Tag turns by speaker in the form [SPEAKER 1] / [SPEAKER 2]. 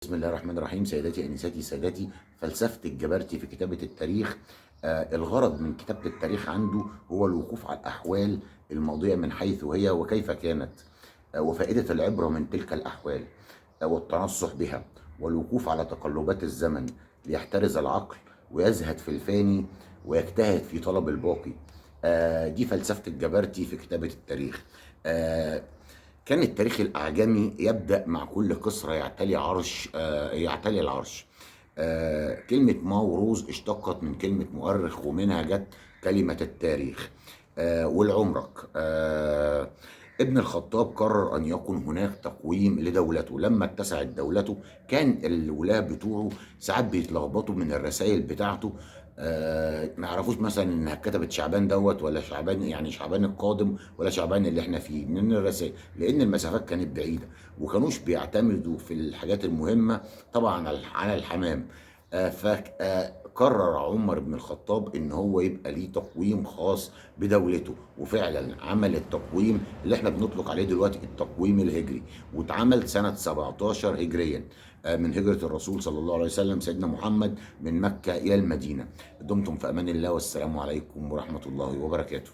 [SPEAKER 1] بسم الله الرحمن الرحيم. سيداتي أنساتي سادتي، فلسفة الجبرتي في كتابة التاريخ. الغرض من كتابة التاريخ عنده هو الوقوف على الأحوال الماضية من حيث هي وكيف كانت، وفائدة العبرة من تلك الأحوال، والتنصح بها، والوقوف على تقلبات الزمن ليحترز العقل ويزهد في الفاني ويجتهد في طلب الباقي. دي فلسفة الجبرتي في كتابة التاريخ. آه، كان التاريخ الأعجمي يبدأ مع كل قصر يعتلي العرش. كلمة ماوروز اشتقت من كلمة مؤرخ، ومنها جت كلمة التاريخ. والعمرك. ابن الخطاب قرر أن يكون هناك تقويم لدولته. لما اتسعت دولته كان الولاة بتوعه ساعات بيتلخبطوا من الرسائل بتاعته. ما يعرفوش مثلا انها كتبت شعبان دوت ولا شعبان، يعني شعبان القادم ولا شعبان اللي احنا فيه، من الرسائل، لان المسافات كانت بعيده وكانوش بيعتمدوا في الحاجات المهمه طبعا على الحمام. فقرر عمر بن الخطاب ان هو يبقى ليه تقويم خاص بدولته، وفعلا عمل التقويم اللي احنا بنطلق عليه دلوقتي التقويم الهجري، واتعمل سنه 17 هجريا، من هجره الرسول صلى الله عليه وسلم سيدنا محمد من مكه الى المدينه. دمتم في امان الله، والسلام عليكم ورحمه الله وبركاته.